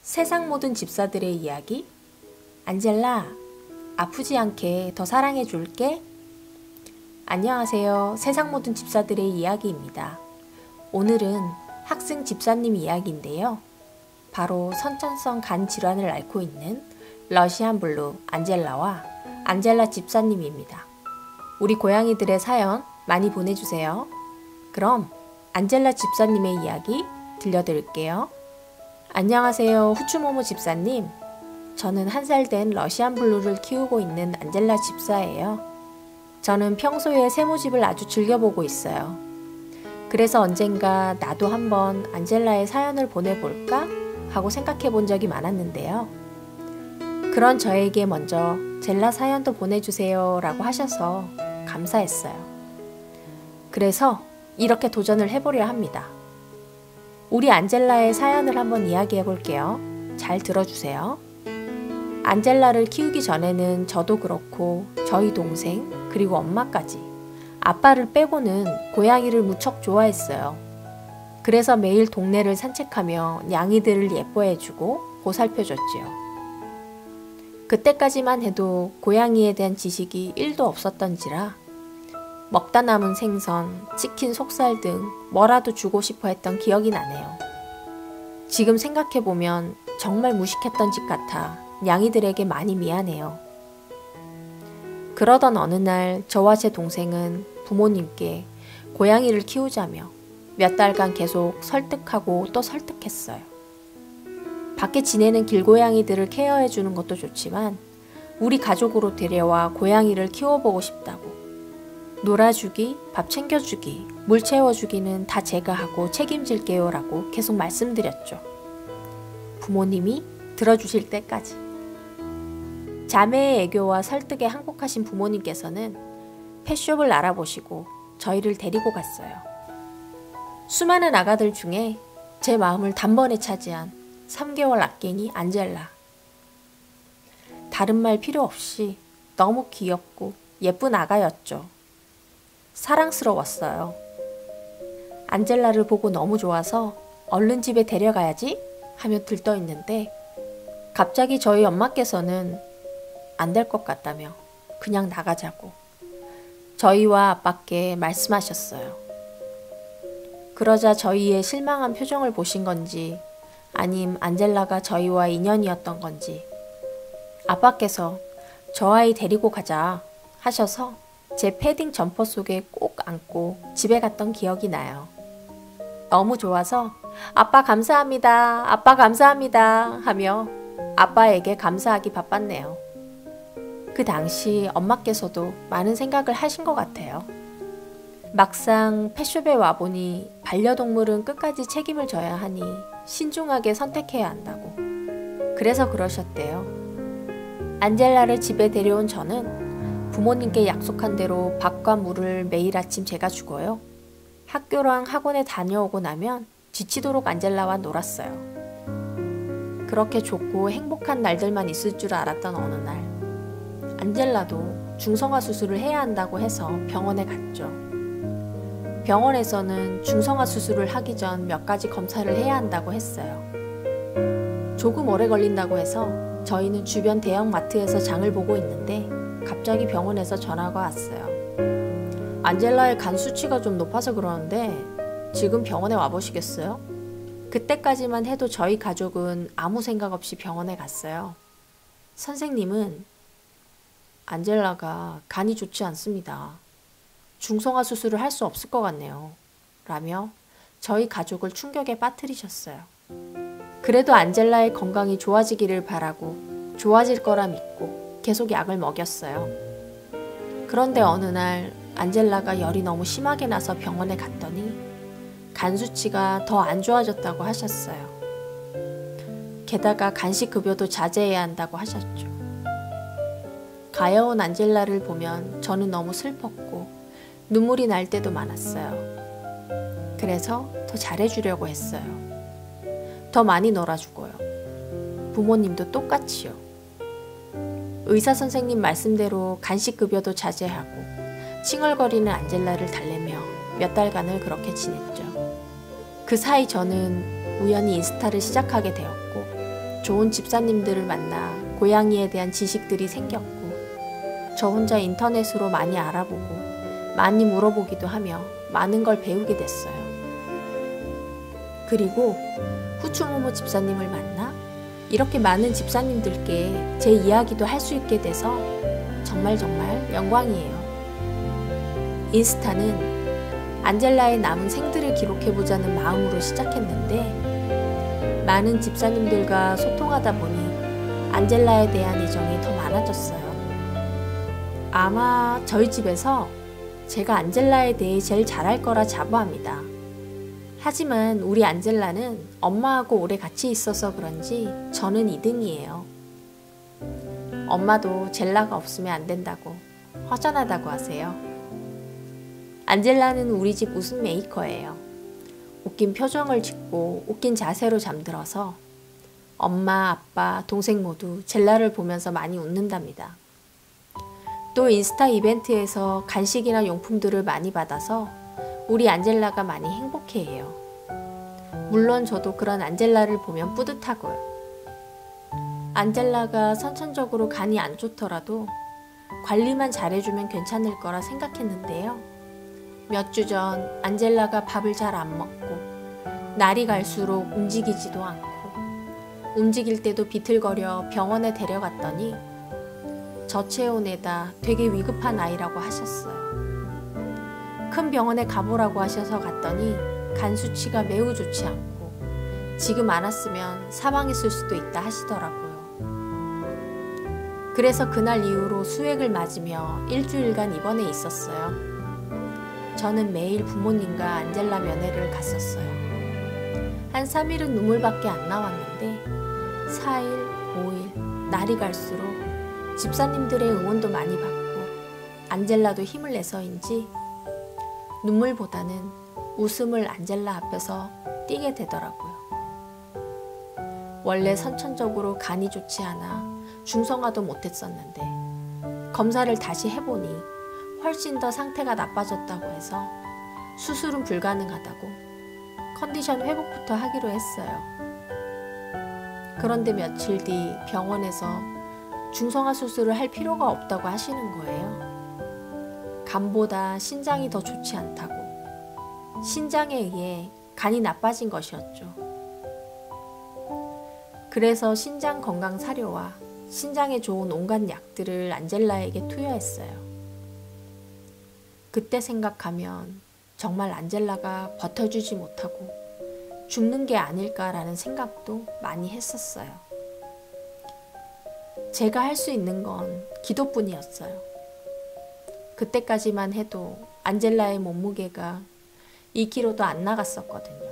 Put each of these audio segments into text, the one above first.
세상 모든 집사들의 이야기? 안젤라, 아프지 않게 더 사랑해줄게. 안녕하세요. 세상 모든 집사들의 이야기입니다. 오늘은 학생 집사님 이야기인데요. 바로 선천성 간 질환을 앓고 있는 러시안 블루 안젤라와 안젤라 집사님입니다. 우리 고양이들의 사연 많이 보내주세요. 그럼 안젤라 집사님의 이야기 들려드릴게요. 안녕하세요. 후추모모 집사님. 저는 1살 된 러시안 블루를 키우고 있는 안젤라 집사예요. 저는 평소에 세모집을 아주 즐겨보고 있어요. 그래서 언젠가 나도 한번 안젤라의 사연을 보내볼까 하고 생각해 본 적이 많았는데요. 그런 저에게 먼저 젤라 사연도 보내주세요 라고 하셔서 감사했어요. 그래서 이렇게 도전을 해보려 합니다. 우리 안젤라의 사연을 한번 이야기해 볼게요. 잘 들어주세요. 안젤라를 키우기 전에는 저도 그렇고 저희 동생 그리고 엄마까지 아빠를 빼고는 고양이를 무척 좋아했어요. 그래서 매일 동네를 산책하며 냥이들을 예뻐해주고 보살펴줬지요. 그때까지만 해도 고양이에 대한 지식이 1도 없었던지라 먹다 남은 생선, 치킨 속살 등 뭐라도 주고 싶어 했던 기억이 나네요. 지금 생각해보면 정말 무식했던 짓 같아 냥이들에게 많이 미안해요. 그러던 어느 날 저와 제 동생은 부모님께 고양이를 키우자며 몇 달간 계속 설득하고 또 설득했어요. 밖에 지내는 길고양이들을 케어해주는 것도 좋지만 우리 가족으로 데려와 고양이를 키워보고 싶다고. 놀아주기, 밥 챙겨주기, 물 채워주기는 다 제가 하고 책임질게요 라고 계속 말씀드렸죠. 부모님이 들어주실 때까지. 자매의 애교와 설득에 항복하신 부모님께서는 펫숍을 알아보시고 저희를 데리고 갔어요. 수많은 아가들 중에 제 마음을 단번에 차지한 3개월 악갱이 안젤라. 다른 말 필요 없이 너무 귀엽고 예쁜 아가였죠. 사랑스러웠어요. 안젤라를 보고 너무 좋아서 얼른 집에 데려가야지 하며 들떠있는데 갑자기 저희 엄마께서는 안 될 것 같다며 그냥 나가자고 저희와 아빠께 말씀하셨어요. 그러자 저희의 실망한 표정을 보신 건지 아님 안젤라가 저희와 인연이었던 건지 아빠께서 저 아이 데리고 가자 하셔서 제 패딩 점퍼 속에 꼭 안고 집에 갔던 기억이 나요. 너무 좋아서 아빠 감사합니다. 아빠 감사합니다 하며 아빠에게 감사하기 바빴네요. 그 당시 엄마께서도 많은 생각을 하신 것 같아요. 막상 펫숍에 와보니 반려동물은 끝까지 책임을 져야 하니 신중하게 선택해야 한다고. 그래서 그러셨대요. 안젤라를 집에 데려온 저는 부모님께 약속한 대로 밥과 물을 매일 아침 제가 주고요. 학교랑 학원에 다녀오고 나면 지치도록 안젤라와 놀았어요. 그렇게 좋고 행복한 날들만 있을 줄 알았던 어느 날 안젤라도 중성화 수술을 해야 한다고 해서 병원에 갔죠. 병원에서는 중성화 수술을 하기 전 몇 가지 검사를 해야 한다고 했어요. 조금 오래 걸린다고 해서 저희는 주변 대형 마트에서 장을 보고 있는데 갑자기 병원에서 전화가 왔어요. 안젤라의 간 수치가 좀 높아서 그러는데 지금 병원에 와보시겠어요? 그때까지만 해도 저희 가족은 아무 생각 없이 병원에 갔어요. 선생님은 안젤라가 간이 좋지 않습니다. 중성화 수술을 할 수 없을 것 같네요. 라며 저희 가족을 충격에 빠뜨리셨어요. 그래도 안젤라의 건강이 좋아지기를 바라고 좋아질 거라 믿고 계속 약을 먹였어요. 그런데 어느 날 안젤라가 열이 너무 심하게 나서 병원에 갔더니 간 수치가 더 안 좋아졌다고 하셨어요. 게다가 간식 급여도 자제해야 한다고 하셨죠. 가여운 안젤라를 보면 저는 너무 슬펐고 눈물이 날 때도 많았어요. 그래서 더 잘해주려고 했어요. 더 많이 놀아주고요. 부모님도 똑같이요. 의사 선생님 말씀대로 간식 급여도 자제하고 칭얼거리는 안젤라를 달래며 몇 달간을 그렇게 지냈죠. 그 사이 저는 우연히 인스타를 시작하게 되었고 좋은 집사님들을 만나 고양이에 대한 지식들이 생겼고 저 혼자 인터넷으로 많이 알아보고 많이 물어보기도 하며 많은 걸 배우게 됐어요. 그리고 후추모모 집사님을 만나 이렇게 많은 집사님들께 제 이야기도 할 수 있게 돼서 정말 영광이에요. 인스타는 안젤라의 남은 생들을 기록해보자는 마음으로 시작했는데 많은 집사님들과 소통하다 보니 안젤라에 대한 애정이 더 많아졌어요. 아마 저희 집에서 제가 안젤라에 대해 제일 잘할 거라 자부합니다. 하지만 우리 안젤라는 엄마하고 오래 같이 있어서 그런지 저는 2등이에요. 엄마도 젤라가 없으면 안 된다고 허전하다고 하세요. 안젤라는 우리 집 웃음 메이커예요. 웃긴 표정을 짓고 웃긴 자세로 잠들어서 엄마, 아빠, 동생 모두 젤라를 보면서 많이 웃는답니다. 또 인스타 이벤트에서 간식이나 용품들을 많이 받아서 우리 안젤라가 많이 행복해해요. 물론 저도 그런 안젤라를 보면 뿌듯하고요. 안젤라가 선천적으로 간이 안 좋더라도 관리만 잘해주면 괜찮을 거라 생각했는데요. 몇 주 전 안젤라가 밥을 잘 안 먹고 날이 갈수록 움직이지도 않고 움직일 때도 비틀거려 병원에 데려갔더니 저체온에다 되게 위급한 아이라고 하셨어요. 큰 병원에 가보라고 하셔서 갔더니 간 수치가 매우 좋지 않고 지금 안 왔으면 사망했을 수도 있다 하시더라고요. 그래서 그날 이후로 수액을 맞으며 일주일간 입원해 있었어요. 저는 매일 부모님과 안젤라 면회를 갔었어요. 한 3일은 눈물밖에 안 나왔는데 4일, 5일, 날이 갈수록 집사님들의 응원도 많이 받고 안젤라도 힘을 내서인지 눈물보다는 웃음을 안젤라 앞에서 띠게 되더라고요. 원래 선천적으로 간이 좋지 않아 중성화도 못했었는데 검사를 다시 해보니 훨씬 더 상태가 나빠졌다고 해서 수술은 불가능하다고 컨디션 회복부터 하기로 했어요. 그런데 며칠 뒤 병원에서 중성화 수술을 할 필요가 없다고 하시는 거예요. 간보다 신장이 더 좋지 않다고. 신장에 의해 간이 나빠진 것이었죠. 그래서 신장 건강 사료와 신장에 좋은 온갖 약들을 안젤라에게 투여했어요. 그때 생각하면 정말 안젤라가 버텨주지 못하고 죽는 게 아닐까라는 생각도 많이 했었어요. 제가 할 수 있는 건 기도뿐이었어요. 그때까지만 해도 안젤라의 몸무게가 2kg도 안 나갔었거든요.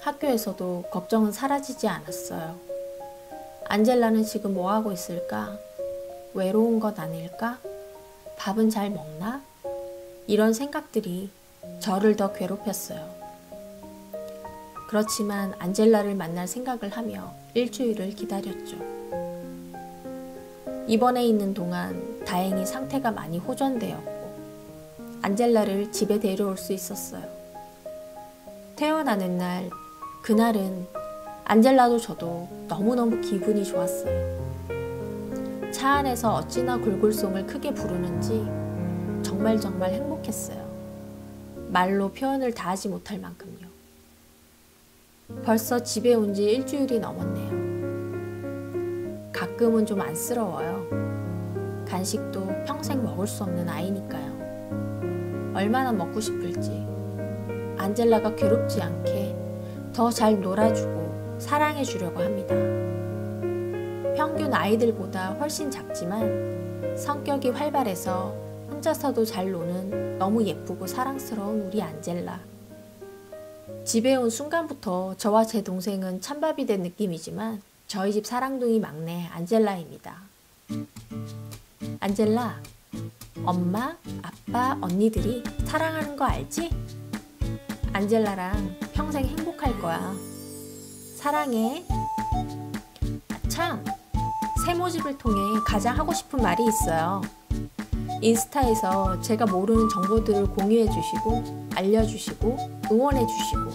학교에서도 걱정은 사라지지 않았어요. 안젤라는 지금 뭐하고 있을까? 외로운 것 아닐까? 밥은 잘 먹나? 이런 생각들이 저를 더 괴롭혔어요. 그렇지만 안젤라를 만날 생각을 하며 일주일을 기다렸죠. 입원해 있는 동안 다행히 상태가 많이 호전되었고 안젤라를 집에 데려올 수 있었어요. 태어나는 날, 그날은 안젤라도 저도 너무너무 기분이 좋았어요. 차 안에서 어찌나 굴굴송을 크게 부르는지 정말 행복했어요. 말로 표현을 다 하지 못할 만큼요. 벌써 집에 온 지 일주일이 넘었네요. 가끔은 좀 안쓰러워요. 간식도 평생 먹을 수 없는 아이니까요. 얼마나 먹고 싶을지 안젤라가 괴롭지 않게 더 잘 놀아주고 사랑해 주려고 합니다. 평균 아이들보다 훨씬 작지만 성격이 활발해서 혼자서도 잘 노는 너무 예쁘고 사랑스러운 우리 안젤라. 집에 온 순간부터 저와 제 동생은 찬밥이 된 느낌이지만 저희 집 사랑둥이 막내 안젤라입니다. 안젤라, 엄마, 아빠, 언니들이 사랑하는 거 알지? 안젤라랑 평생 행복할 거야. 사랑해. 참, 세모집을 통해 가장 하고 싶은 말이 있어요. 인스타에서 제가 모르는 정보들을 공유해 주시고 알려주시고 응원해 주시고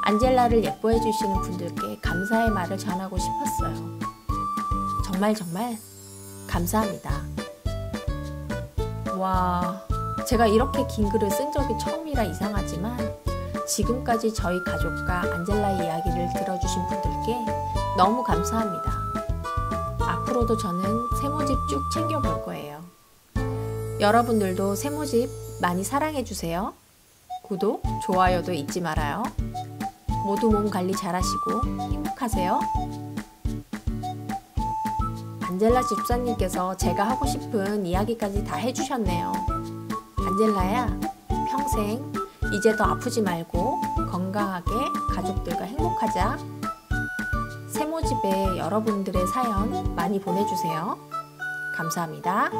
안젤라를 예뻐해 주시는 분들께 감사의 말을 전하고 싶었어요. 정말 감사합니다. 와, 제가 이렇게 긴 글을 쓴 적이 처음이라 이상하지만 지금까지 저희 가족과 안젤라의 이야기를 들어주신 분들께 너무 감사합니다. 앞으로도 저는 세모집 쭉 챙겨볼 거예요. 여러분들도 세모집 많이 사랑해주세요. 구독, 좋아요도 잊지 말아요. 모두 몸 관리 잘하시고 행복하세요. 안젤라 집사님께서 제가 하고 싶은 이야기까지 다 해주셨네요. 안젤라야, 평생 이제 더 아프지 말고 건강하게 가족들과 행복하자. 세모집에 여러분들의 사연 많이 보내주세요. 감사합니다.